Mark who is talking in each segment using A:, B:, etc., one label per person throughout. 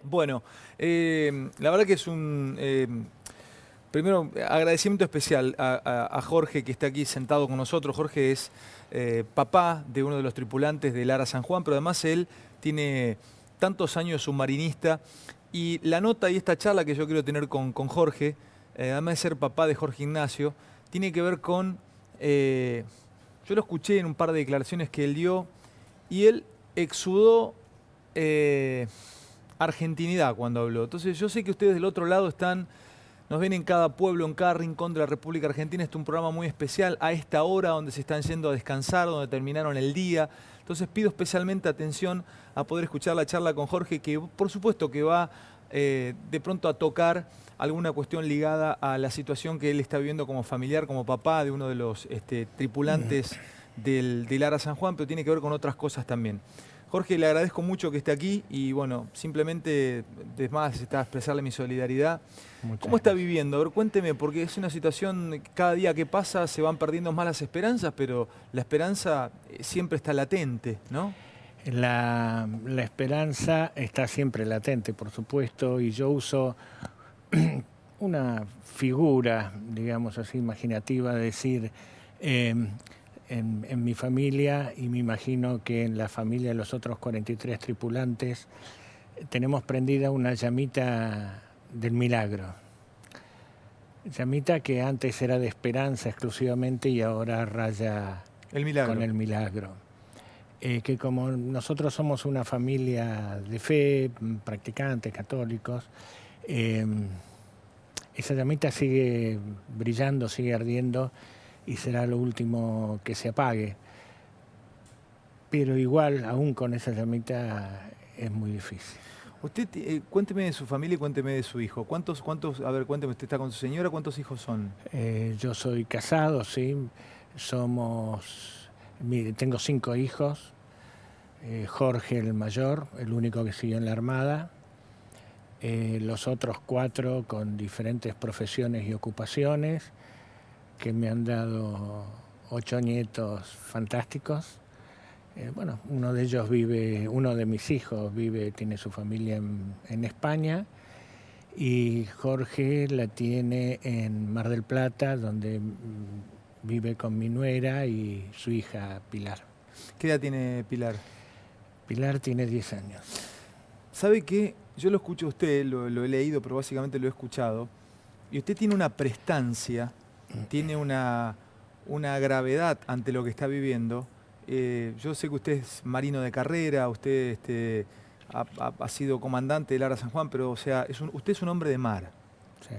A: Bueno, la verdad que es primero, agradecimiento especial a Jorge que está aquí sentado con nosotros. Jorge es papá de uno de los tripulantes del Ara San Juan, pero además él tiene tantos años submarinista. Y la nota y esta charla que yo quiero tener con Jorge, además de ser papá de Jorge Ignacio, tiene que ver con... yo lo escuché en un par de declaraciones que él dio y él exudó argentinidad cuando habló. Entonces yo sé que ustedes del otro lado nos ven en cada pueblo, en cada rincón de la República Argentina. Este es un programa muy especial a esta hora donde se están yendo a descansar, donde terminaron el día. Entonces pido especialmente atención a poder escuchar la charla con Jorge, que por supuesto que va de pronto a tocar alguna cuestión ligada a la situación que él está viviendo como familiar, como papá de uno de los tripulantes del Ara San Juan, pero tiene que ver con otras cosas también. Jorge, le agradezco mucho que esté aquí y bueno, simplemente, es más, está a expresarle mi solidaridad.
B: Muchas
A: ¿Cómo está
B: gracias.
A: viviendo? A ver, cuénteme, porque es una situación, cada día que pasa se van perdiendo más las esperanzas, pero la esperanza siempre está latente, ¿no?
B: La esperanza está siempre latente, por supuesto, y yo uso una figura, digamos así, imaginativa, de decir, eh, en mi familia, y me imagino que en la familia de los otros 43 tripulantes, tenemos prendida una llamita del milagro. Llamita que antes era de esperanza exclusivamente y ahora raya
A: El
B: con
A: milagro.
B: el milagro. Que como nosotros somos una familia de fe, practicantes, católicos, eh, esa llamita sigue brillando, sigue ardiendo y será lo último que se apague. Pero igual, aún con esa llamita, es muy difícil.
A: Usted, cuénteme de su familia y cuénteme de su hijo. A ver, cuénteme, usted está con su señora, ¿cuántos hijos son?
B: Yo soy casado, sí, tengo 5 hijos, Jorge el mayor, el único que siguió en la Armada, los otros 4 con diferentes profesiones y ocupaciones, que me han dado 8 nietos fantásticos. Bueno, uno de mis hijos tiene su familia en España, y Jorge la tiene en Mar del Plata, donde vive con mi nuera y su hija Pilar.
A: ¿Qué edad tiene Pilar?
B: Pilar tiene 10 años.
A: ¿Sabe qué? Yo lo escucho a usted, lo he leído, pero básicamente lo he escuchado. Y usted tiene una prestancia, tiene una gravedad ante lo que está viviendo. Yo sé que usted es marino de carrera, usted ha sido comandante del Ara San Juan, pero o sea, usted es un hombre de mar.
B: Sí.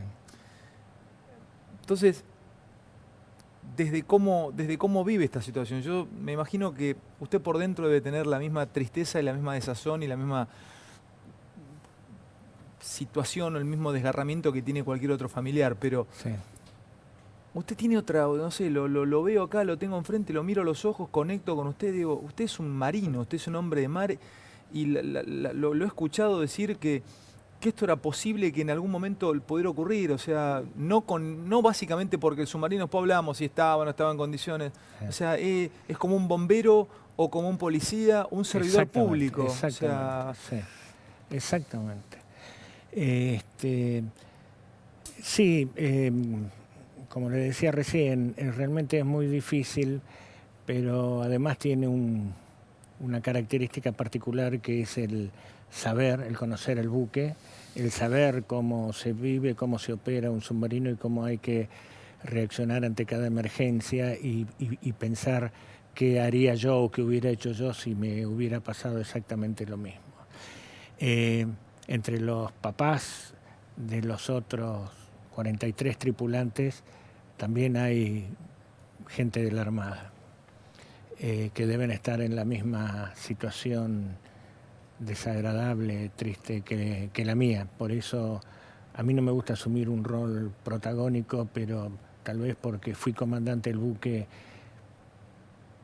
A: Entonces, desde cómo vive esta situación, yo me imagino que usted por dentro debe tener la misma tristeza y la misma desazón y la misma situación o el mismo desgarramiento que tiene cualquier otro familiar, pero
B: Sí.
A: usted tiene otra, no sé, lo veo acá, lo tengo enfrente, lo miro a los ojos, conecto con usted, digo, usted es un marino, usted es un hombre de mar y lo he escuchado decir que esto era posible que en algún momento pudiera ocurrir, o sea, no básicamente porque el submarino, después hablábamos si estaba o no estaba en condiciones, o sea, es como un bombero o como un policía, un servidor
B: Exactamente,
A: público, o
B: exactamente,
A: sea,
B: sí, exactamente. Este, sí, como le decía recién, realmente es muy difícil, pero además tiene una característica particular, que es el saber, el conocer el buque, el saber cómo se vive, cómo se opera un submarino y cómo hay que reaccionar ante cada emergencia, y pensar qué haría yo o qué hubiera hecho yo si me hubiera pasado exactamente lo mismo. Eh, Entre los papás de los otros 43 tripulantes también hay gente de la Armada, que deben estar en la misma situación desagradable, triste que la mía. Por eso a mí no me gusta asumir un rol protagónico, pero tal vez porque fui comandante del buque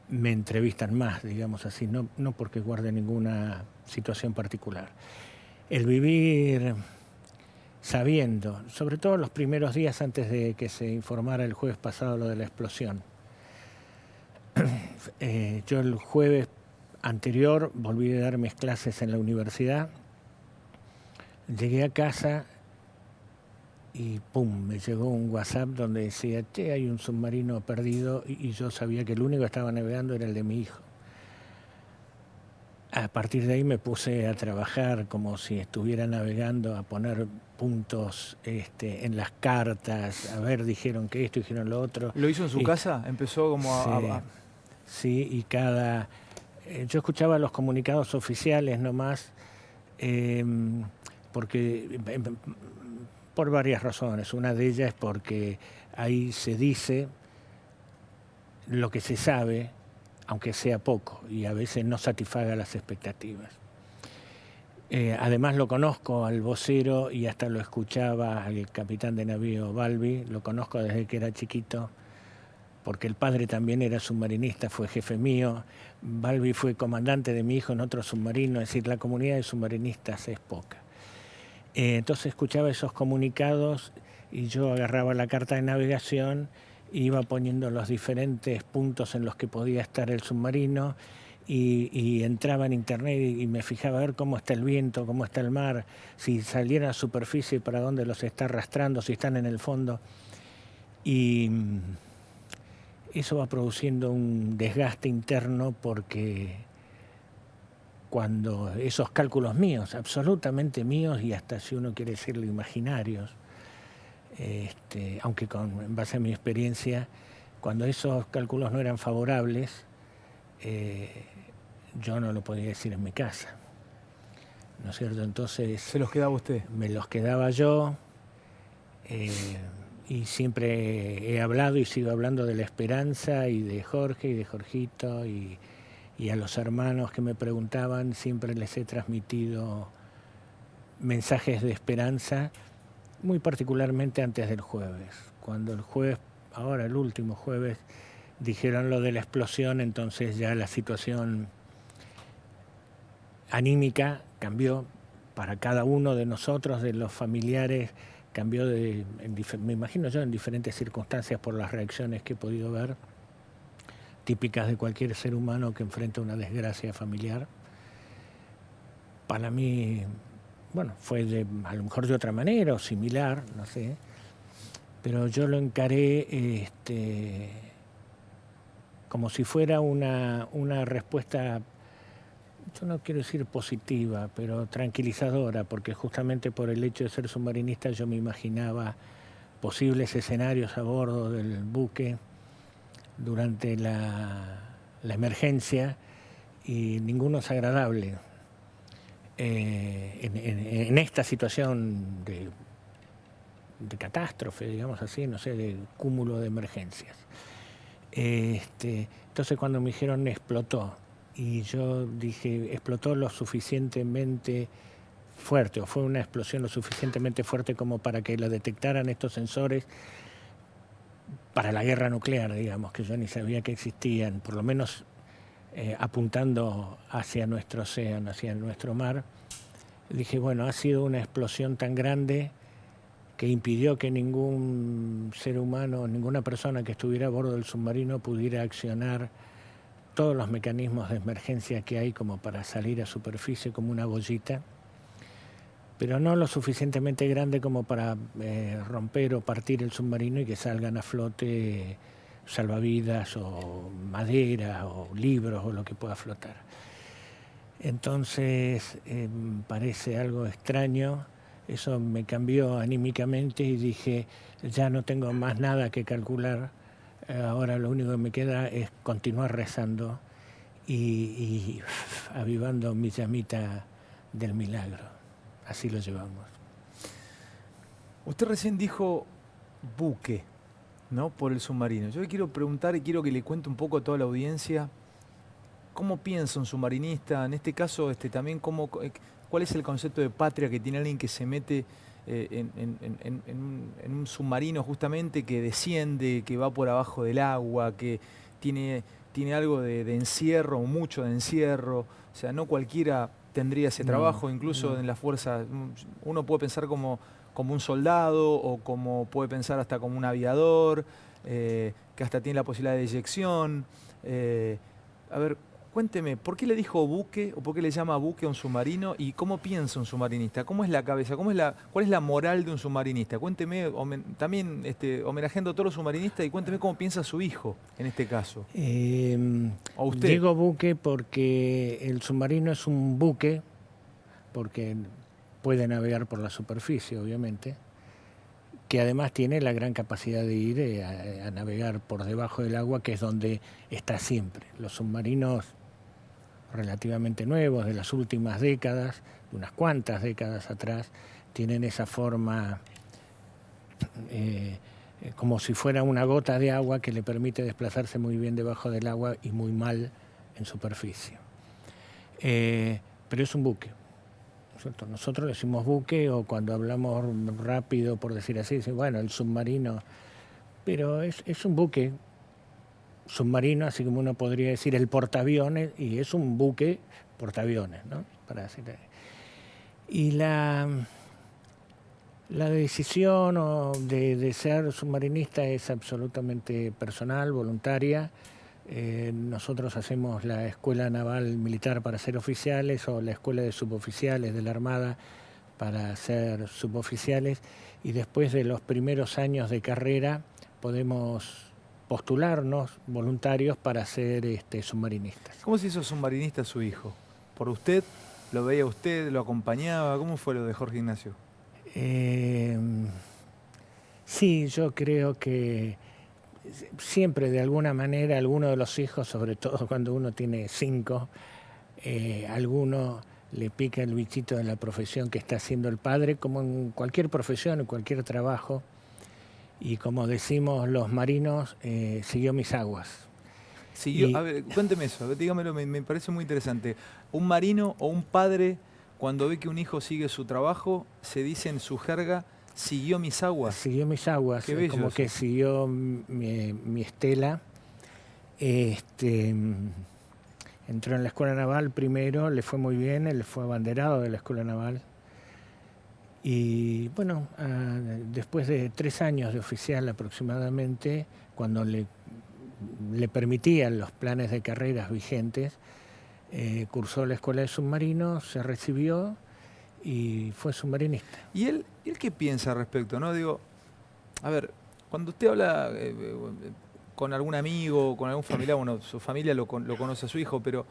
B: me entrevistan más, digamos así, no porque guarde ninguna situación particular. El vivir sabiendo, sobre todo los primeros días antes de que se informara el jueves pasado lo de la explosión. Yo el jueves anterior volví a dar mis clases en la universidad, Llegué a casa y pum, me llegó un WhatsApp donde decía, che, hay un submarino perdido, y yo sabía que el único que estaba navegando era el de mi hijo. A partir de ahí me puse a trabajar como si estuviera navegando, a poner puntos en las cartas, a ver, dijeron que esto, dijeron lo otro.
A: ¿Lo hizo en su
B: Y
A: casa? Empezó como
B: sí, y yo escuchaba los comunicados oficiales nomás, porque por varias razones. Una de ellas es porque ahí se dice lo que se sabe, aunque sea poco, y a veces no satisfaga las expectativas. Además lo conozco al vocero y hasta lo escuchaba al capitán de navío Balbi, lo conozco desde que era chiquito, porque el padre también era submarinista, fue jefe mío. Balbi fue comandante de mi hijo en otro submarino, es decir, la comunidad de submarinistas es poca. Entonces escuchaba esos comunicados y yo agarraba la carta de navegación, iba poniendo los diferentes puntos en los que podía estar el submarino y entraba en internet y me fijaba a ver cómo está el viento, cómo está el mar, si salieron a la superficie, para dónde los está arrastrando, si están en el fondo. Y eso va produciendo un desgaste interno, porque cuando esos cálculos míos, absolutamente míos, y hasta si uno quiere decirlo imaginarios, aunque en base a mi experiencia, cuando esos cálculos no eran favorables, yo no lo podía decir en mi casa, ¿no es cierto? Entonces
A: ¿se los quedaba usted?
B: Me los quedaba yo, y siempre he hablado y sigo hablando de la esperanza, y de Jorge y de Jorgito, y a los hermanos que me preguntaban siempre les he transmitido mensajes de esperanza, muy particularmente antes del jueves. Cuando el jueves, ahora el último jueves, dijeron lo de la explosión, entonces ya la situación anímica cambió para cada uno de nosotros, de los familiares, cambió me imagino yo, en diferentes circunstancias, por las reacciones que he podido ver, típicas de cualquier ser humano que enfrenta una desgracia familiar. Para mí, bueno, fue a lo mejor de otra manera o similar, no sé, pero yo lo encaré como si fuera una respuesta, yo no quiero decir positiva, pero tranquilizadora, porque justamente por el hecho de ser submarinista yo me imaginaba posibles escenarios a bordo del buque durante la emergencia, y ninguno es agradable en esta situación de catástrofe, digamos así, no sé, de cúmulo de emergencias. Entonces cuando me dijeron explotó, y yo dije, explotó lo suficientemente fuerte, o fue una explosión lo suficientemente fuerte como para que la detectaran estos sensores para la guerra nuclear, digamos, que yo ni sabía que existían, por lo menos apuntando hacia nuestro océano, hacia nuestro mar. Dije, bueno, ha sido una explosión tan grande que impidió que ningún ser humano, ninguna persona que estuviera a bordo del submarino pudiera accionar todos los mecanismos de emergencia que hay como para salir a superficie como una bollita, pero no lo suficientemente grande como para romper o partir el submarino y que salgan a flote salvavidas o madera o libros o lo que pueda flotar. Entonces parece algo extraño, eso me cambió anímicamente y dije, ya no tengo más nada que calcular, ahora lo único que me queda es continuar rezando y avivando mi llamita del milagro. Así lo llevamos.
A: Usted recién dijo buque, ¿no? Por el submarino. Yo le quiero preguntar y quiero que le cuente un poco a toda la audiencia cómo piensa un submarinista, en este caso también cuál es el concepto de patria que tiene alguien que se mete en un submarino justamente, que desciende, que va por abajo del agua, que tiene algo de encierro, mucho de encierro. O sea, no cualquiera tendría ese trabajo, incluso en la fuerza. Uno puede pensar como un soldado, o puede pensar hasta como un aviador, que hasta tiene la posibilidad de eyección. A ver, Cuénteme, ¿por qué le dijo buque o por qué le llama buque a un submarino y cómo piensa un submarinista? ¿Cómo es la cabeza? ¿Cuál es la moral de un submarinista? Cuénteme, también homenajeando a todos los submarinistas y cuénteme cómo piensa su hijo en este caso. O usted.
B: Digo buque porque el submarino es un buque, porque puede navegar por la superficie, obviamente, que además tiene la gran capacidad de ir a navegar por debajo del agua, que es donde está siempre. Los submarinos relativamente nuevos, de las últimas décadas, de unas cuantas décadas atrás, tienen esa forma como si fuera una gota de agua que le permite desplazarse muy bien debajo del agua y muy mal en superficie. Pero es un buque. Nosotros decimos buque, o cuando hablamos rápido, por decir así, bueno, el submarino, pero es un buque submarino, así como uno podría decir el portaaviones, y es un buque portaaviones, ¿no? Para decir. Y la decisión de ser submarinista es absolutamente personal, voluntaria. Nosotros hacemos la Escuela Naval Militar para ser oficiales, o la Escuela de Suboficiales de la Armada para ser suboficiales, y después de los primeros años de carrera podemos postularnos voluntarios para ser submarinistas.
A: ¿Cómo se hizo submarinista su hijo? ¿Por usted? ¿Lo veía usted? ¿Lo acompañaba? ¿Cómo fue lo de Jorge Ignacio?
B: Sí, yo creo que siempre de alguna manera alguno de los hijos, sobre todo cuando uno tiene 5, alguno le pica el bichito de la profesión que está haciendo el padre, como en cualquier profesión, en cualquier trabajo. Y como decimos los marinos, siguió mis aguas.
A: A ver, cuénteme eso, dígamelo, me parece muy interesante. Un marino o un padre, cuando ve que un hijo sigue su trabajo, se dice en su jerga, siguió mis aguas.
B: Siguió mis aguas,
A: Qué bello
B: como
A: eso.
B: que siguió mi estela. Entró en la Escuela Naval primero, le fue muy bien, él fue abanderado de la Escuela Naval. Y bueno, después de 3 años de oficial aproximadamente, cuando le permitían los planes de carreras vigentes, cursó la Escuela de Submarinos, se recibió y fue submarinista.
A: ¿Y él qué piensa al respecto? ¿No? Digo, a ver, cuando usted habla con algún amigo, con algún familiar, bueno, su familia lo conoce a su hijo, pero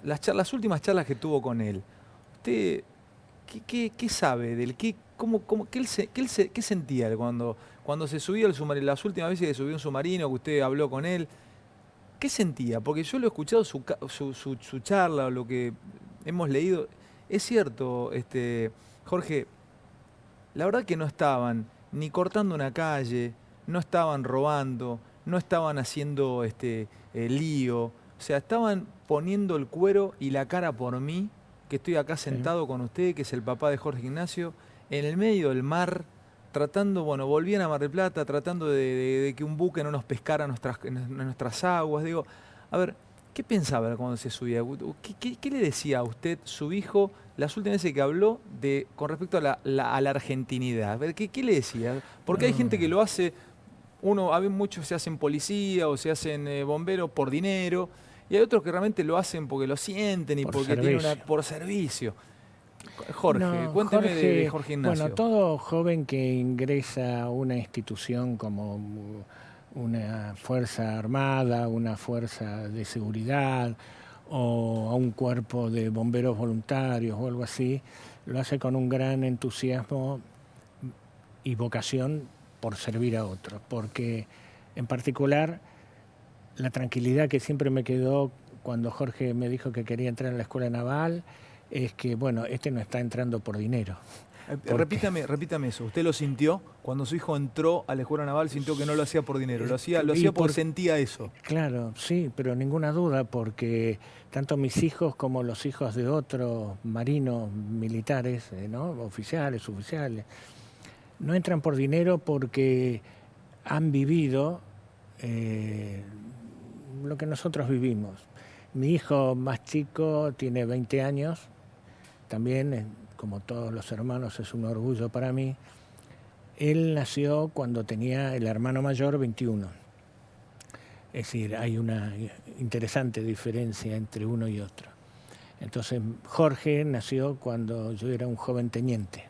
A: las últimas charlas que tuvo con él, ¿usted qué sabe del qué sentía él cuando se subía al submarino? Las últimas veces que subió un submarino, que usted habló con él, ¿qué sentía? Porque yo lo he escuchado su charla, o lo que hemos leído. Es cierto, Jorge, la verdad que no estaban ni cortando una calle, no estaban robando, no estaban haciendo lío. O sea, estaban poniendo el cuero y la cara por mí, que estoy acá sentado con usted, que es el papá de Jorge Ignacio, en el medio del mar, tratando, bueno, volvían a Mar del Plata, tratando de que un buque no nos pescara en nuestras aguas. Digo, a ver, ¿qué pensaba cuando se subía? ¿Qué le decía a usted, su hijo, las últimas veces que habló con respecto a la argentinidad? A ver, ¿qué le decía? Porque hay gente que lo hace, muchos se hacen policía o se hacen bomberos por dinero, y hay otros que realmente lo hacen porque lo sienten y porque tienen por servicio. Jorge, cuénteme de Jorge Ignacio.
B: Bueno, todo joven que ingresa a una institución como una fuerza armada, una fuerza de seguridad o a un cuerpo de bomberos voluntarios o algo así, lo hace con un gran entusiasmo y vocación por servir a otros, porque en particular la tranquilidad que siempre me quedó cuando Jorge me dijo que quería entrar en la Escuela Naval es que, bueno, no está entrando por dinero.
A: Repítame eso. ¿Usted lo sintió? Cuando su hijo entró a la Escuela Naval, sintió que no lo hacía por dinero, lo hacía porque sentía eso.
B: Claro, sí, pero ninguna duda, porque tanto mis hijos como los hijos de otros marinos militares, ¿no? Oficiales, suboficiales, no entran por dinero porque han vivido lo que nosotros vivimos. Mi hijo más chico tiene 20 años, también, como todos los hermanos, es un orgullo para mí. Él nació cuando tenía el hermano mayor 21. Es decir, hay una interesante diferencia entre uno y otro. Entonces, Jorge nació cuando yo era un joven teniente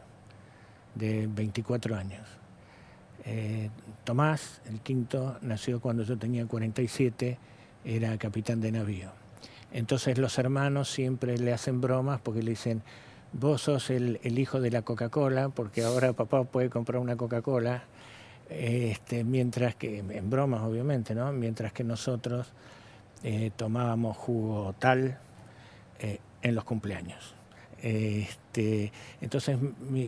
B: de 24 años. Tomás, el quinto, nació cuando yo tenía 47, era capitán de navío. Entonces los hermanos siempre le hacen bromas porque le dicen, vos sos el hijo de la Coca-Cola, porque ahora papá puede comprar una Coca-Cola, mientras que, en bromas obviamente, ¿no? Mientras que nosotros tomábamos jugo tal en los cumpleaños. Entonces,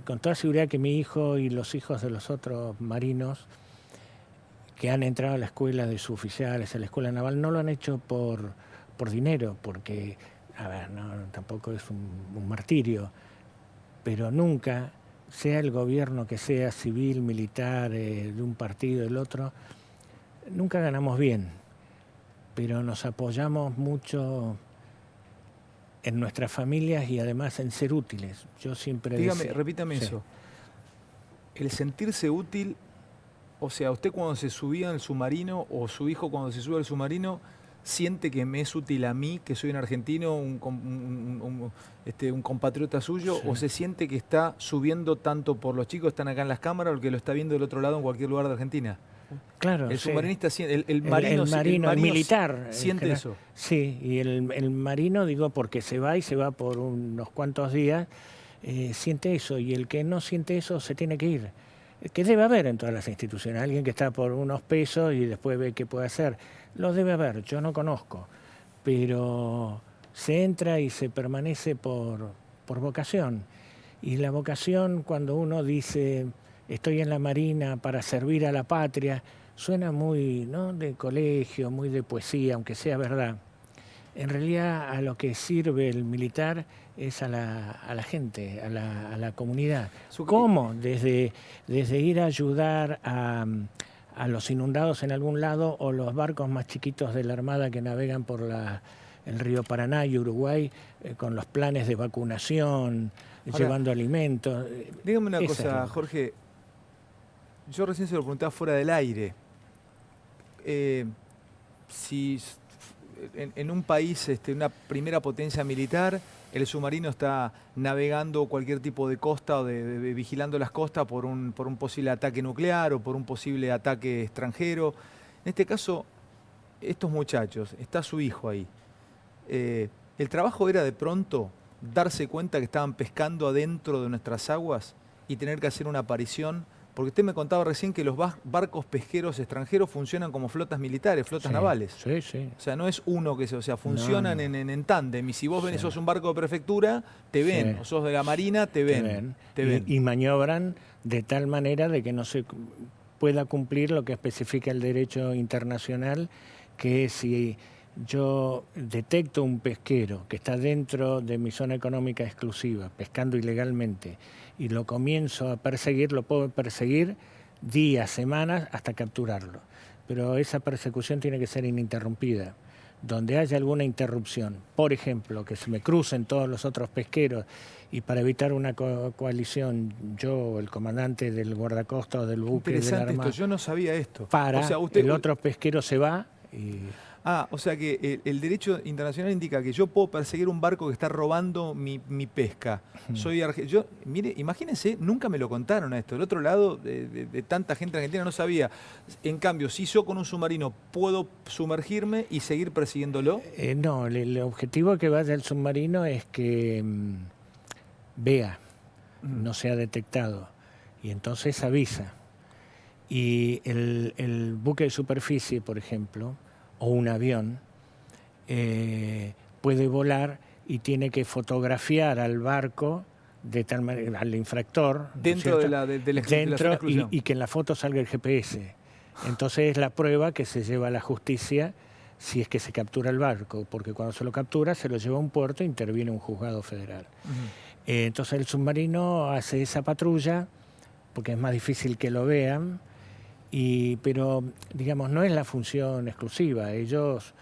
B: con toda seguridad que mi hijo y los hijos de los otros marinos que han entrado a la escuela de suboficiales, a la escuela naval, no lo han hecho por dinero, porque, a ver, no, tampoco es un martirio, pero nunca, sea el gobierno que sea, civil, militar, de un partido, del otro, nunca ganamos bien, pero nos apoyamos mucho en nuestras familias y además en ser útiles. Yo siempre
A: repítame eso. El sentirse útil, o sea, usted cuando se subía al submarino o su hijo cuando se sube al submarino, ¿siente que me es útil a mí, que soy un argentino, un compatriota suyo? Sí. ¿O se siente que está subiendo tanto por los chicos que están acá en las cámaras o el que lo está viendo del otro lado en cualquier lugar de Argentina?
B: Claro,
A: el submarinista, el
B: marino, el militar
A: siente eso.
B: Sí, y el marino, digo, porque se va y se va por unos cuantos días, siente eso, y el que no siente eso se tiene que ir. Que debe haber en todas las instituciones, alguien que está por unos pesos y después ve qué puede hacer. Lo debe haber, yo no conozco, pero se entra y se permanece por vocación. Y la vocación, cuando uno dice, estoy en la Marina para servir a la patria, suena muy, ¿no?, de colegio, muy de poesía, aunque sea verdad. En realidad, a lo que sirve el militar es a la gente, a la comunidad. ¿Cómo? Desde ir a ayudar a los inundados en algún lado, o los barcos más chiquitos de la Armada que navegan por el río Paraná y Uruguay con los planes de vacunación, ahora, llevando alimentos.
A: Dígame una cosa, Jorge. Yo recién se lo preguntaba fuera del aire. Si en un país, una primera potencia militar, el submarino está navegando cualquier tipo de costa o vigilando las costas por un posible ataque nuclear o por un posible ataque extranjero. En este caso, estos muchachos, está su hijo ahí. El trabajo era de pronto darse cuenta que estaban pescando adentro de nuestras aguas y tener que hacer una aparición. Porque usted me contaba recién que los barcos pesqueros extranjeros funcionan como flotas militares, flotas navales.
B: Sí, sí.
A: O sea, no es uno que funcionan en tándem. Y si vos ven, sos un barco de prefectura, te ven. O sos de la Marina, te ven.
B: Y maniobran de tal manera de que no se pueda cumplir lo que especifica el derecho internacional, que es si yo detecto un pesquero que está dentro de mi zona económica exclusiva, pescando ilegalmente, y lo comienzo a perseguir, lo puedo perseguir días, semanas, hasta capturarlo. Pero esa persecución tiene que ser ininterrumpida. Donde haya alguna interrupción, por ejemplo, que se me crucen todos los otros pesqueros, y para evitar una coalición, yo, el comandante del guardacosta o del buque de la Armada,
A: yo no sabía esto.
B: El otro pesquero se va y...
A: O sea que el derecho internacional indica que yo puedo perseguir un barco que está robando mi pesca. Mire, imagínense, nunca me lo contaron a esto. Del otro lado, de tanta gente argentina, no sabía. En cambio, si yo con un submarino puedo sumergirme y seguir persiguiéndolo.
B: No, el objetivo que vaya el submarino es que vea, no sea detectado, y entonces avisa. Y el buque de superficie, por ejemplo, o un avión, puede volar y tiene que fotografiar al barco, de tal manera, al infractor,
A: dentro de la exclusión,
B: y que en la foto salga el GPS. Entonces es la prueba que se lleva a la justicia si es que se captura el barco, porque cuando se lo captura se lo lleva a un puerto e interviene un juzgado federal. Entonces el submarino hace esa patrulla porque es más difícil que lo vean. Pero, digamos, no es la función exclusiva. Ellos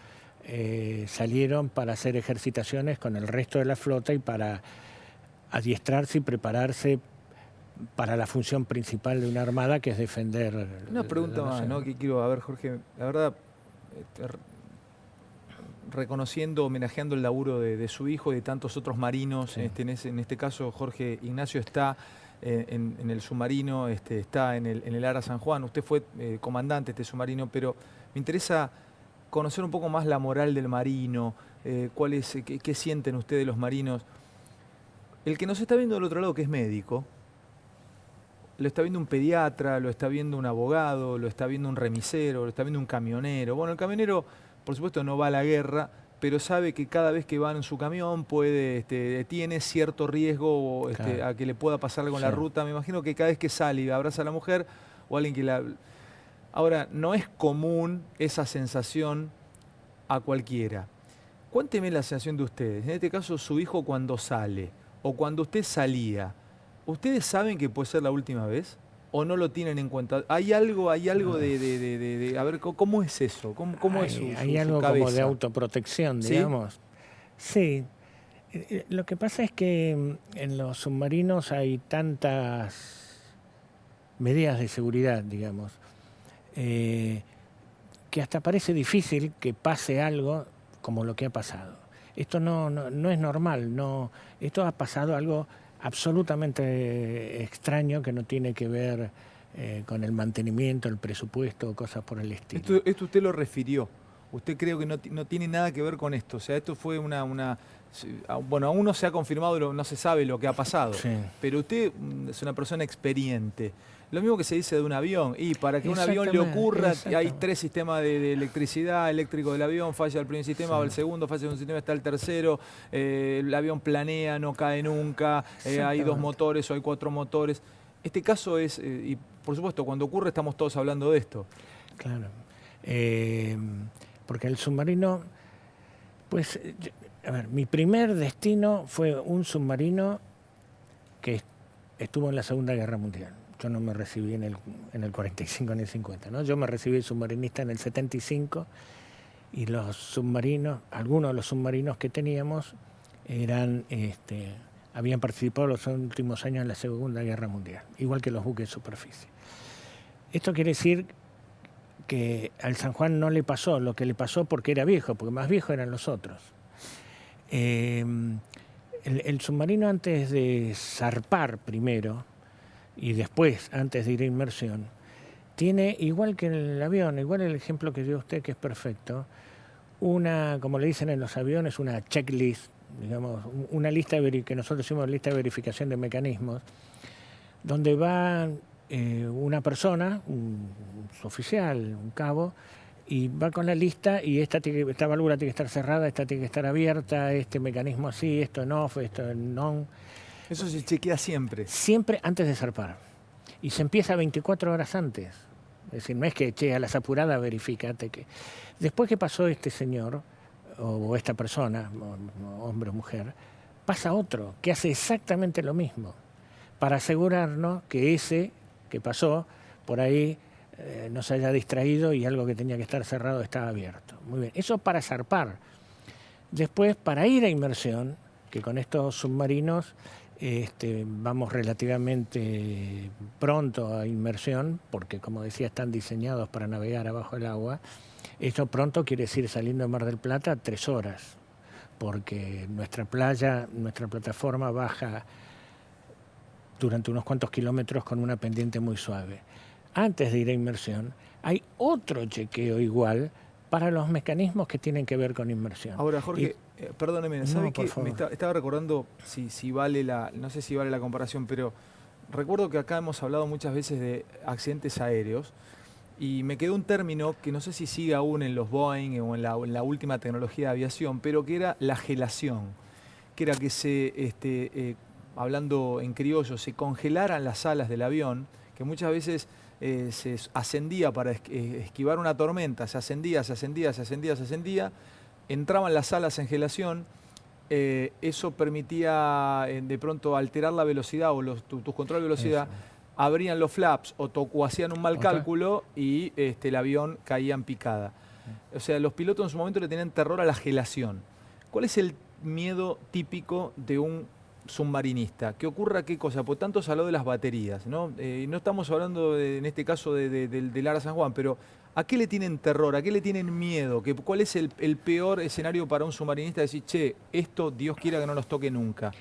B: salieron para hacer ejercitaciones con el resto de la flota y para adiestrarse y prepararse para la función principal de una armada, que es defender.
A: Una pregunta más, ¿no?, que quiero, a ver, Jorge, la verdad, reconociendo, homenajeando el laburo de su hijo y de tantos otros marinos.
B: Sí.
A: En este caso, Jorge Ignacio está en el submarino, está en el Ara San Juan. Usted fue comandante de este submarino, pero me interesa conocer un poco más la moral del marino, qué sienten ustedes los marinos. El que nos está viendo del otro lado, que es médico, lo está viendo un pediatra, lo está viendo un abogado, lo está viendo un remisero, lo está viendo un camionero. Bueno, el camionero, por supuesto, no va a la guerra, pero sabe que cada vez que va en su camión tiene cierto riesgo
B: Claro.
A: a que le pueda pasar algo en la
B: Sí.
A: ruta. Me imagino que cada vez que sale y abraza a la mujer o alguien que la... Ahora, no es común esa sensación a cualquiera. Cuénteme la sensación de ustedes. En este caso, su hijo cuando sale o cuando usted salía. ¿Ustedes saben que puede ser la última vez? ¿O no lo tienen en cuenta? ¿Hay algo a ver, ¿cómo es eso? ¿Cómo es
B: Hay
A: su
B: algo
A: cabeza?
B: como de autoprotección,
A: ¿Sí?
B: digamos. Sí. Lo que pasa es que en los submarinos hay tantas medidas de seguridad, digamos, que hasta parece difícil que pase algo como lo que ha pasado. Esto no es normal, esto ha pasado algo absolutamente extraño que no tiene que ver con el mantenimiento, el presupuesto o cosas por el estilo.
A: Esto usted lo refirió. Usted creo que no tiene nada que ver con esto. O sea, esto fue bueno, aún no se ha confirmado, no se sabe lo que ha pasado.
B: Sí.
A: Pero usted es una persona experiente. Lo mismo que se dice de un avión. Y para que un avión le ocurra, hay 3 sistemas de electricidad, eléctrico del avión, falla el primer sistema, va el segundo, falla un sistema, está el tercero, el avión planea, no cae nunca, hay 2 motores o hay 4 motores. Este caso es, y por supuesto, cuando ocurre estamos todos hablando de esto.
B: Claro. Porque el submarino, pues, a ver, mi primer destino fue un submarino que estuvo en la Segunda Guerra Mundial. Yo no me recibí en el 45 ni el 50, ¿no? Yo me recibí submarinista en el 75 y los submarinos, algunos de los submarinos que teníamos habían participado los últimos años en la Segunda Guerra Mundial, igual que los buques de superficie. Esto quiere decir que al San Juan no le pasó lo que le pasó porque era viejo, porque más viejos eran los otros. El submarino, antes de zarpar primero y después, antes de ir a inmersión, tiene, igual que el avión, igual el ejemplo que dio usted, que es perfecto, como le dicen en los aviones, una checklist, digamos, una lista que nosotros decimos lista de verificación de mecanismos, donde va una persona, un oficial, un cabo, y va con la lista y esta válvula tiene que estar cerrada, esta tiene que estar abierta, este mecanismo así, esto en off, esto en on.
A: Eso se chequea siempre.
B: Siempre antes de zarpar. Y se empieza 24 horas antes. Es decir, no es que a las apuradas verifícate que... Después que pasó este señor, o esta persona, hombre o mujer, pasa otro que hace exactamente lo mismo, para asegurarnos que ese que pasó por ahí no se haya distraído y algo que tenía que estar cerrado estaba abierto. Muy bien, eso para zarpar. Después, para ir a inmersión, que con estos submarinos vamos relativamente pronto a inmersión, porque como decía, están diseñados para navegar abajo del agua. Esto pronto quiere decir saliendo de Mar del Plata 3 horas, porque nuestra plataforma baja durante unos cuantos kilómetros con una pendiente muy suave. Antes de ir a inmersión, hay otro chequeo igual para los mecanismos que tienen que ver con inmersión.
A: Ahora, Jorge, perdóneme, ¿sabe qué? Estaba recordando, si vale no sé si vale la comparación, pero recuerdo que acá hemos hablado muchas veces de accidentes aéreos y me quedó un término que no sé si sigue aún en los Boeing o en la última tecnología de aviación, pero que era la gelación, que era que hablando en criollo, se congelaran las alas del avión, que muchas veces se ascendía para esquivar una tormenta, se ascendía, entraban las alas en gelación, eso permitía de pronto alterar la velocidad o tus controles de velocidad, eso. Abrían los flaps o hacían un mal cálculo y el avión caía en picada. O sea, los pilotos en su momento le tenían terror a la gelación. ¿Cuál es el miedo típico de un submarinista, que ocurra qué cosa, por tanto se habló de las baterías, ¿no? No estamos hablando en este caso del Ara San Juan, pero ¿a qué le tienen terror? ¿A qué le tienen miedo? ¿Cuál es el peor escenario para un submarinista? Decir, che, esto Dios quiera que no nos toque nunca.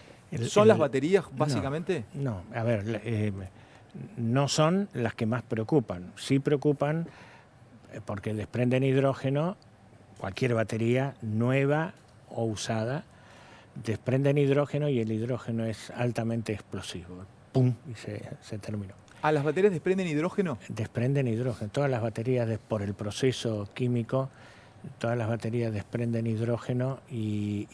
A: ¿Son las baterías, básicamente?
B: No, a ver, no son las que más preocupan. Sí preocupan porque desprenden hidrógeno, cualquier batería nueva o usada, desprenden hidrógeno y el hidrógeno es altamente explosivo. ¡Pum! Y se terminó.
A: ¿A las baterías desprenden hidrógeno?
B: Desprenden hidrógeno. Todas las baterías, por el proceso químico, todas las baterías desprenden hidrógeno y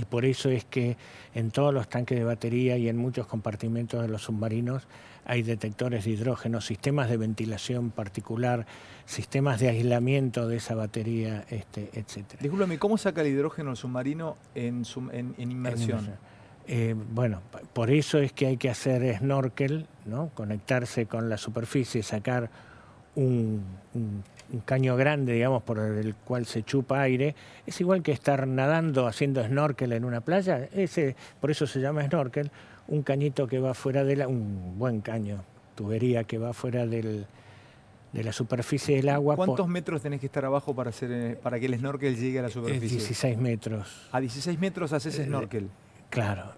B: por eso es que en todos los tanques de batería y en muchos compartimentos de los submarinos hay detectores de hidrógeno, sistemas de ventilación particular, sistemas de aislamiento de esa batería, etcétera.
A: Discúlpame, ¿cómo saca el hidrógeno el submarino en inmersión?
B: Bueno, por eso es que hay que hacer snorkel, ¿no? Conectarse con la superficie, sacar un caño grande, digamos, por el cual se chupa aire. Es igual que estar nadando, haciendo snorkel en una playa. Por eso se llama snorkel. Un cañito que va fuera un buen caño, tubería que va fuera de la superficie del agua.
A: ¿Cuántos metros tenés que estar abajo para que el snorkel llegue a la superficie?
B: 16 metros.
A: ¿A 16 metros haces snorkel?
B: Claro.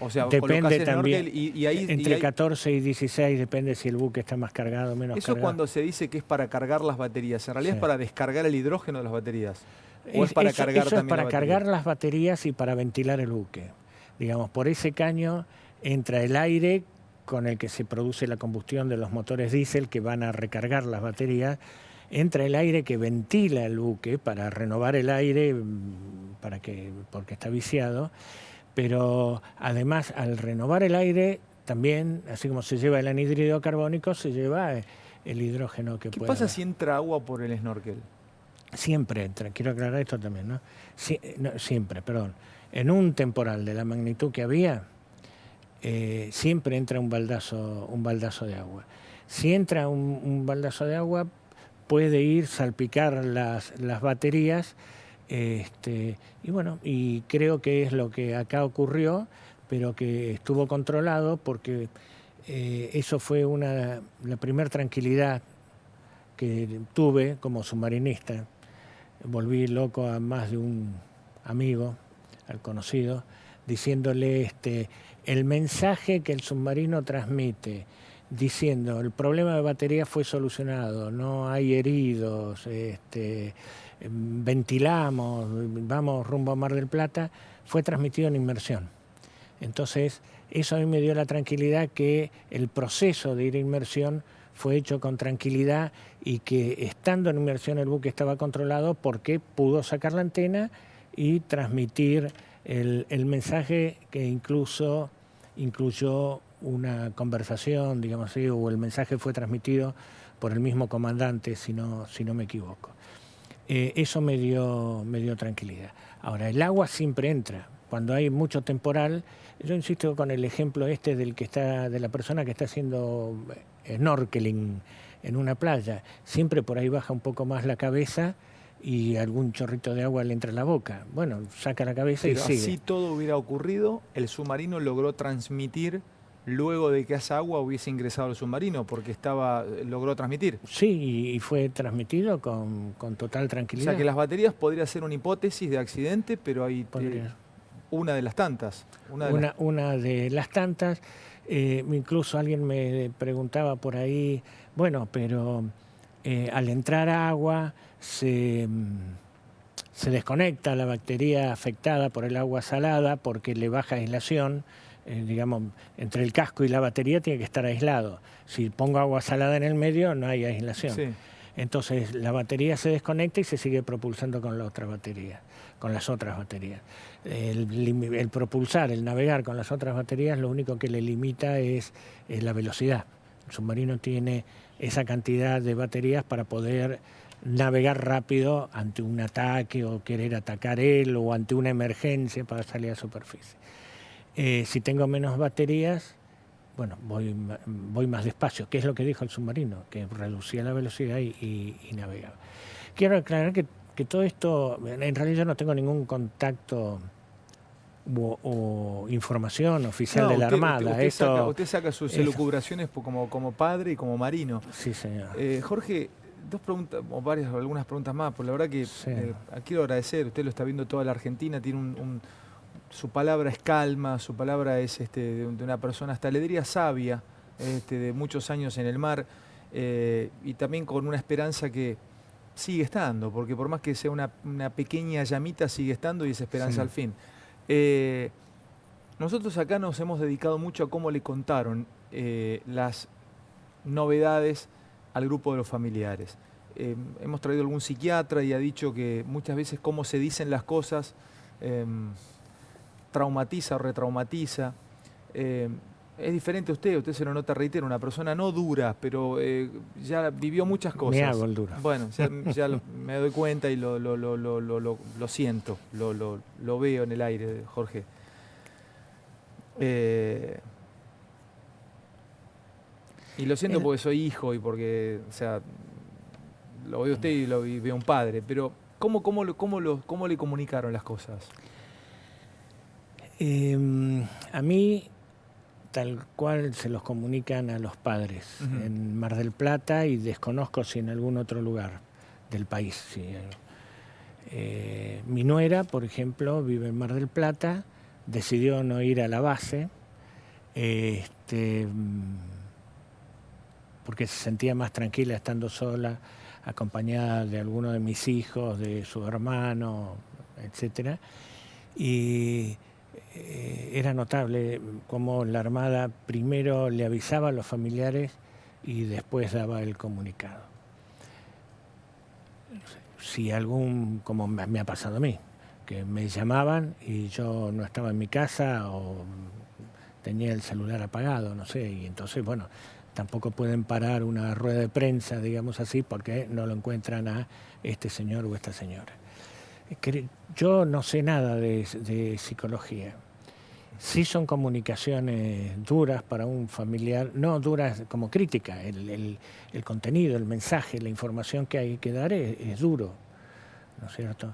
A: O sea,
B: depende también, entre
A: 14
B: 14 y 16, depende si el buque está más cargado o menos cargado.
A: Eso cuando se dice que es para cargar las baterías, ¿en realidad es para descargar el hidrógeno de las baterías? ¿O es para cargar
B: eso
A: también
B: es para cargar las baterías y para ventilar el buque. Digamos, por ese caño entra el aire con el que se produce la combustión de los motores diésel que van a recargar las baterías. Entra el aire que ventila el buque para renovar el aire, porque está viciado, pero además al renovar el aire también, así como se lleva el anhídrido carbónico, se lleva el hidrógeno que puede.
A: ¿Qué pasa si entra agua por el snorkel?
B: Siempre entra, quiero aclarar esto también, ¿no? Siempre, perdón. En un temporal de la magnitud que había, siempre entra un baldazo de agua. Si entra un baldazo de agua, puede ir salpicar las baterías, y bueno, y creo que es lo que acá ocurrió, pero que estuvo controlado porque eso fue la primera tranquilidad que tuve como submarinista. Volví loco a más de un amigo, al conocido, diciéndole el mensaje que el submarino transmite, diciendo el problema de batería fue solucionado, no hay heridos, ventilamos, vamos rumbo a Mar del Plata, fue transmitido en inmersión. Entonces, eso a mí me dio la tranquilidad que el proceso de ir a inmersión fue hecho con tranquilidad y que estando en inmersión el buque estaba controlado porque pudo sacar la antena y transmitir el mensaje que incluso incluyó una conversación, digamos así, o el mensaje fue transmitido por el mismo comandante, si no me equivoco. Eso me dio tranquilidad. Ahora, el agua siempre entra. Cuando hay mucho temporal, yo insisto con el ejemplo de la persona que está haciendo snorkeling en una playa. Siempre por ahí baja un poco más la cabeza y algún chorrito de agua le entra a la boca. Bueno, saca la cabeza y sigue.
A: Si todo hubiera ocurrido, el submarino logró transmitir luego de que esa agua hubiese ingresado al submarino, porque logró transmitir.
B: Sí, y fue transmitido con total tranquilidad.
A: O sea que las baterías podría ser una hipótesis de accidente, pero hay una de las tantas.
B: Una de las tantas. Incluso alguien me preguntaba por ahí, bueno, pero al entrar agua se desconecta la batería afectada por el agua salada porque le baja aislación. Digamos, entre el casco y la batería tiene que estar aislado. Si pongo agua salada en el medio, no hay aislación. Sí. Entonces, la batería se desconecta y se sigue propulsando con las otras baterías. El propulsar, el navegar con las otras baterías, lo único que le limita es la velocidad. El submarino tiene esa cantidad de baterías para poder navegar rápido ante un ataque o querer atacar él o ante una emergencia para salir a superficie. Si tengo menos baterías, bueno, voy más despacio, que es lo que dijo el submarino, que reducía la velocidad y navegaba. Quiero aclarar que todo esto, en realidad yo no tengo ningún contacto o información oficial de la Armada.
A: Usted saca sus elucubraciones como padre y como marino.
B: Sí, señor.
A: Jorge, dos preguntas, o algunas preguntas más, porque la verdad que quiero agradecer, usted lo está viendo toda la Argentina, tiene su palabra es calma, su palabra es de una persona, hasta le diría sabia, de muchos años en el mar, y también con una esperanza que sigue estando, porque por más que sea una pequeña llamita, sigue estando y es esperanza al fin. Nosotros acá nos hemos dedicado mucho a cómo le contaron las novedades al grupo de los familiares. Hemos traído algún psiquiatra y ha dicho que muchas veces cómo se dicen las cosas traumatiza o retraumatiza. Es diferente a usted se lo nota, reitero, una persona no dura, pero ya vivió muchas cosas.
B: Me hago el duro.
A: Bueno, ya me doy cuenta y lo siento, lo veo en el aire, Jorge. Y lo siento porque soy hijo y porque, o sea, lo veo usted y veo un padre, pero ¿cómo le comunicaron las cosas?
B: A mí, tal cual se los comunican a los padres en Mar del Plata, y desconozco si en algún otro lugar del país. Sí. Mi nuera, por ejemplo, vive en Mar del Plata, decidió no ir a la base porque se sentía más tranquila estando sola, acompañada de alguno de mis hijos, de su hermano, etcétera. Y era notable cómo la Armada primero le avisaba a los familiares y después daba el comunicado. Si como me ha pasado a mí, que me llamaban y yo no estaba en mi casa o tenía el celular apagado, no sé, y entonces, bueno, tampoco pueden parar una rueda de prensa, digamos así, porque no lo encuentran a este señor o esta señora. Yo no sé nada de psicología. Sí son comunicaciones duras para un familiar, no duras como crítica, el contenido, el mensaje, la información que hay que dar es duro, ¿no es cierto?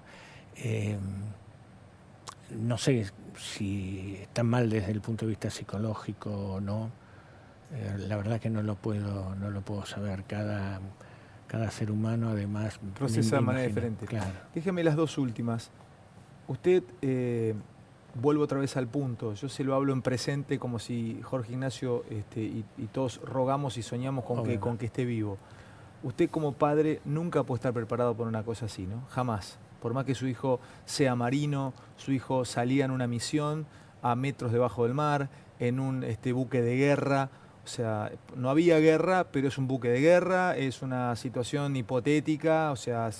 B: No sé si está mal desde el punto de vista psicológico o no. La verdad que no lo puedo saber. Cada ser humano, además,
A: procesa de manera diferente.
B: Claro.
A: Déjeme las dos últimas. Usted, vuelvo otra vez al punto, yo se lo hablo en presente como si Jorge Ignacio y todos rogamos y soñamos con que esté vivo. Usted como padre nunca puede estar preparado por una cosa así, ¿no? Jamás. Por más que su hijo sea marino, su hijo salía en una misión a metros debajo del mar, en un buque de guerra. O sea, no había guerra, pero es un buque de guerra, es una situación hipotética, o sea,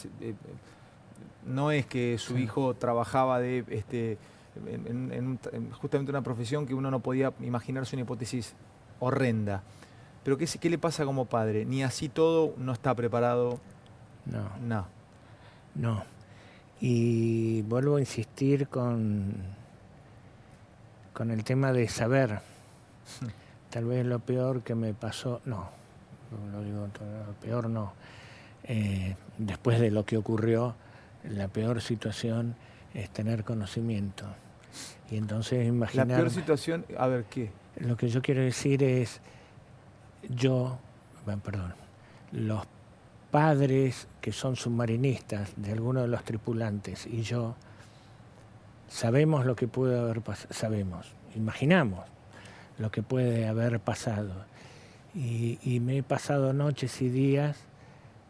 A: no es que su hijo trabajaba en justamente una profesión que uno no podía imaginarse, una hipótesis horrenda. Pero ¿qué le pasa como padre? Ni así todo no está preparado.
B: No. Y vuelvo a insistir con el tema de saber. Tal vez lo peor que me pasó, no, lo digo, lo peor no. Después de lo que ocurrió, la peor situación es tener conocimiento. Y entonces imaginar...
A: La peor situación, a ver, ¿qué?
B: Lo que yo quiero decir es, los padres que son submarinistas de alguno de los tripulantes y yo, sabemos lo que puede haber pasado, imaginamos lo que puede haber pasado. Y me he pasado noches y días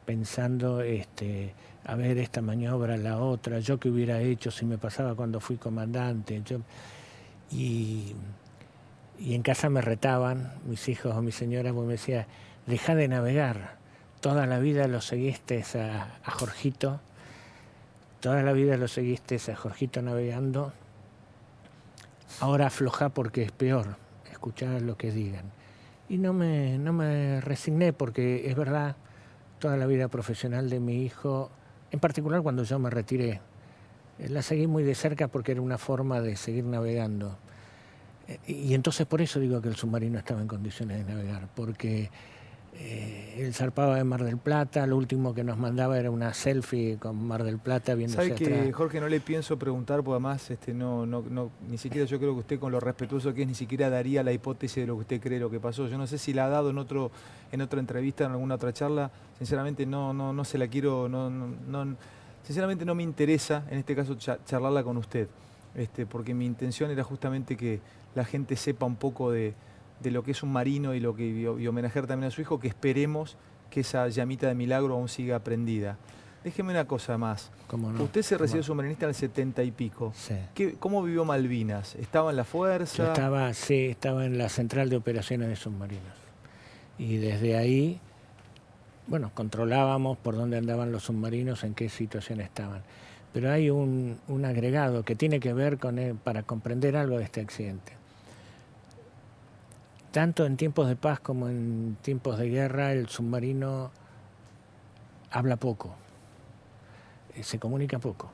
B: pensando, a ver, esta maniobra, la otra, yo qué hubiera hecho si me pasaba cuando fui comandante. Y en casa me retaban mis hijos o mi señora, porque me decía, deja de navegar, toda la vida lo seguiste a Jorgito, navegando, ahora afloja porque es peor. Escuchar lo que digan. Y no me resigné, porque es verdad, toda la vida profesional de mi hijo, en particular cuando yo me retiré, la seguí muy de cerca porque era una forma de seguir navegando. Y entonces por eso digo que el submarino estaba en condiciones de navegar, porque Él zarpaba de Mar del Plata, lo último que nos mandaba era una selfie con Mar del Plata viendo hacia
A: ¿Sabe que,
B: atrás.
A: Jorge, no le pienso preguntar, porque además ni siquiera yo creo que usted, con lo respetuoso que es, ni siquiera daría la hipótesis de lo que usted cree lo que pasó? Yo no sé si la ha dado en otra entrevista, en alguna otra charla. Sinceramente no se la quiero, sinceramente no me interesa en este caso charlarla con usted, porque mi intención era justamente que la gente sepa un poco de lo que es un marino y homenajear también a su hijo, que esperemos que esa llamita de milagro aún siga prendida. Déjeme una cosa más.
B: ¿Cómo no?
A: Usted se recibió submarinista en el 70 y pico.
B: Sí.
A: ¿Cómo vivió Malvinas? ¿Estaba en la fuerza?
B: Yo estaba en la central de operaciones de submarinos. Y desde ahí, bueno, controlábamos por dónde andaban los submarinos, en qué situación estaban. Pero hay un agregado que tiene que ver con para comprender algo de este accidente. Tanto en tiempos de paz como en tiempos de guerra, el submarino habla poco, se comunica poco.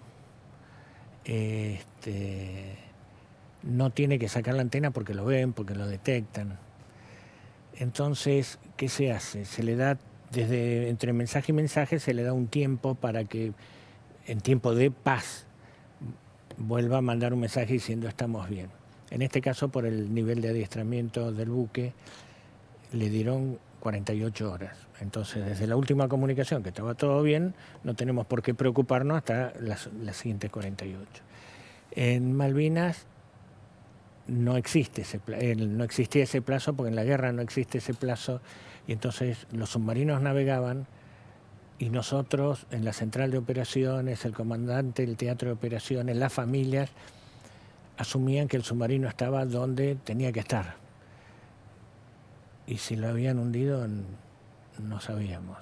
B: No tiene que sacar la antena porque lo ven, porque lo detectan. Entonces, ¿qué se hace? Se le da, entre mensaje y mensaje, se le da un tiempo para que en tiempo de paz vuelva a mandar un mensaje diciendo estamos bien. En este caso, por el nivel de adiestramiento del buque, le dieron 48 horas. Entonces, desde la última comunicación, que estaba todo bien, no tenemos por qué preocuparnos hasta las siguientes 48. En Malvinas no existía ese plazo, porque en la guerra no existe ese plazo, y entonces los submarinos navegaban y nosotros, en la central de operaciones, el comandante del teatro de operaciones, las familias, asumían que el submarino estaba donde tenía que estar. Y si lo habían hundido, no sabíamos.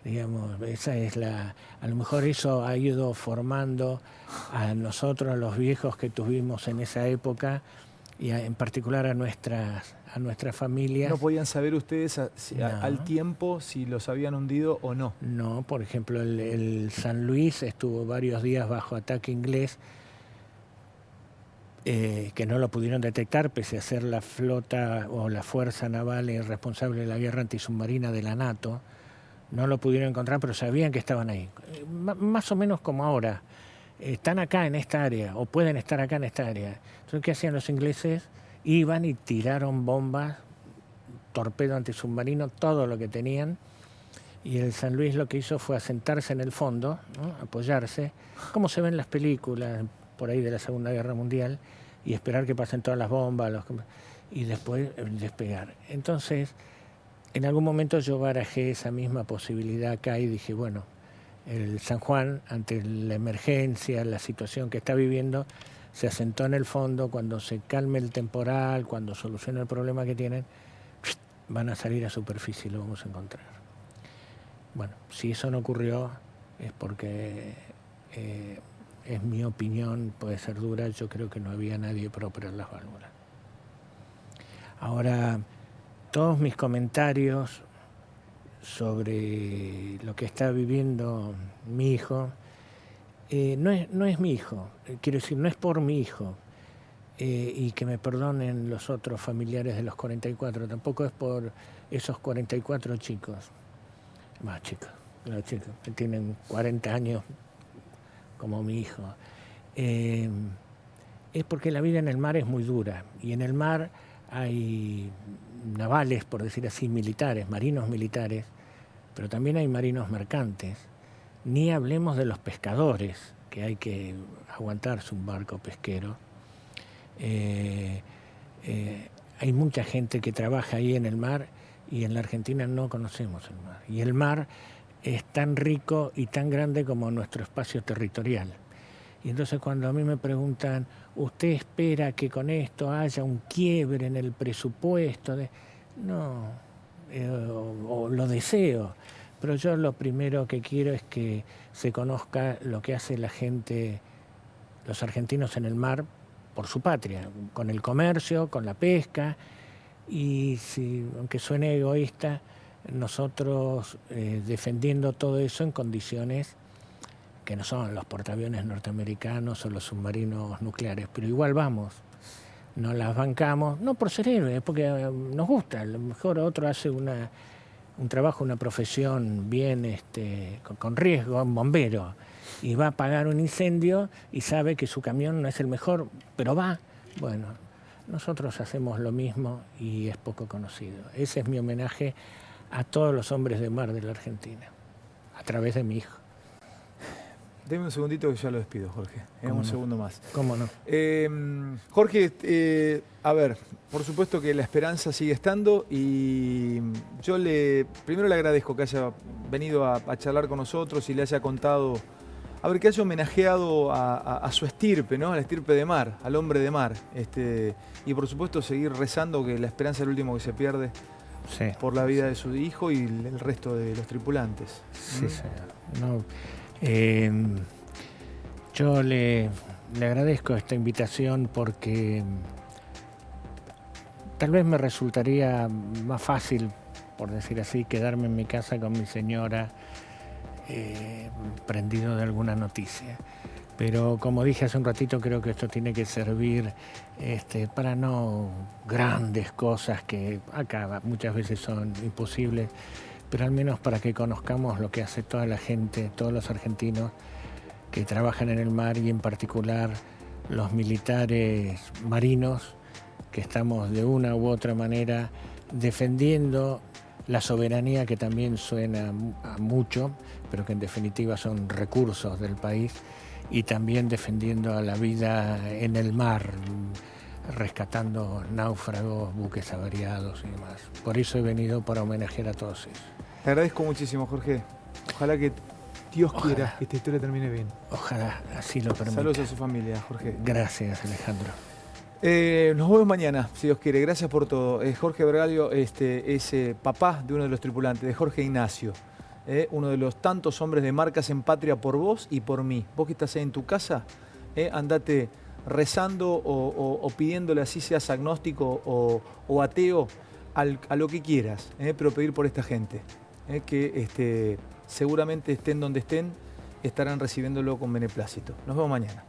B: Digamos, a lo mejor eso ha ido formando a nosotros, a los viejos que tuvimos en esa época, y en particular a nuestras familias.
A: ¿No podían saber ustedes al tiempo si los habían hundido o no?
B: No, por ejemplo, el San Luis estuvo varios días bajo ataque inglés, que no lo pudieron detectar, pese a ser la flota o la fuerza naval responsable de la guerra antisubmarina de la NATO. No lo pudieron encontrar, pero sabían que estaban ahí. Más o menos como ahora. Están acá en esta área, o pueden estar acá en esta área. Entonces, ¿qué hacían los ingleses? Iban y tiraron bombas, torpedo antisubmarino, todo lo que tenían. Y el San Luis lo que hizo fue asentarse en el fondo, ¿no? Apoyarse, como se ve en las películas por ahí de la Segunda Guerra Mundial, y esperar que pasen todas las bombas, y después despegar. Entonces, en algún momento yo barajé esa misma posibilidad acá y dije, bueno, el San Juan, ante la emergencia, la situación que está viviendo, se asentó en el fondo. Cuando se calme el temporal, cuando solucione el problema que tienen, van a salir a superficie y lo vamos a encontrar. Bueno, si eso no ocurrió es porque, es mi opinión, puede ser dura, yo creo que no había nadie para operar las válvulas. Ahora, todos mis comentarios sobre lo que está viviendo mi hijo, no es mi hijo, quiero decir, no es por mi hijo, y que me perdonen los otros familiares de los 44, tampoco es por esos 44 chicos, más chicos, los chicos que tienen 40 años como mi hijo. Es porque la vida en el mar es muy dura, y en el mar hay navales, por decir así, militares, marinos militares, pero también hay marinos mercantes. Ni hablemos de los pescadores, que hay que aguantarse un barco pesquero. Hay mucha gente que trabaja ahí en el mar, y en la Argentina no conocemos el mar. Y el mar es tan rico y tan grande como nuestro espacio territorial. Y entonces, cuando a mí me preguntan, ¿usted espera que con esto haya un quiebre en el presupuesto? No, o lo deseo, pero yo lo primero que quiero es que se conozca lo que hace la gente, los argentinos en el mar, por su patria, con el comercio, con la pesca, y aunque suene egoísta, nosotros defendiendo todo eso en condiciones que no son los portaaviones norteamericanos o los submarinos nucleares, pero igual vamos, nos las bancamos, no por ser héroes, porque nos gusta. A lo mejor otro hace una un trabajo, una profesión bien con riesgo, un bombero, y va a apagar un incendio y sabe que su camión no es el mejor, pero va. Bueno, nosotros hacemos lo mismo y es poco conocido. Ese es mi homenaje a todos los hombres de mar de la Argentina, a través de mi hijo.
A: Deme un segundito que ya lo despido, Jorge. Un segundo más.
B: ¿Cómo no?
A: Jorge, a ver, por supuesto que la esperanza sigue estando y yo primero le agradezco que haya venido a charlar con nosotros y le haya contado, a ver, que haya homenajeado a su estirpe, ¿no? A la estirpe de mar, al hombre de mar. Y por supuesto seguir rezando que la esperanza es el último que se pierde. Sí. Por la vida de su hijo y el resto de los tripulantes.
B: Sí, señor. No. Yo le agradezco esta invitación porque tal vez me resultaría más fácil, por decir así, quedarme en mi casa con mi señora prendido de alguna noticia. Pero como dije hace un ratito, creo que esto tiene que servir para no grandes cosas que acá muchas veces son imposibles, pero al menos para que conozcamos lo que hace toda la gente, todos los argentinos que trabajan en el mar y en particular los militares marinos que estamos de una u otra manera defendiendo la soberanía, que también suena a mucho, pero que en definitiva son recursos del país, y también defendiendo a la vida en el mar, rescatando náufragos, buques averiados y demás. Por eso he venido para homenajear a todos ellos.
A: Te agradezco muchísimo, Jorge. Ojalá que Dios quiera que esta historia termine bien.
B: Ojalá así lo permita.
A: Saludos a su familia, Jorge.
B: Gracias, Alejandro.
A: Nos vemos mañana, si Dios quiere. Gracias por todo. Jorge Bergalio es papá de uno de los tripulantes, de Jorge Ignacio. Uno de los tantos hombres de mar que hacen patria por vos y por mí. Vos que estás ahí en tu casa, andate rezando o pidiéndole, así seas agnóstico o ateo, a lo que quieras, pero pedir por esta gente, que seguramente estén donde estén, estarán recibiéndolo con beneplácito. Nos vemos mañana.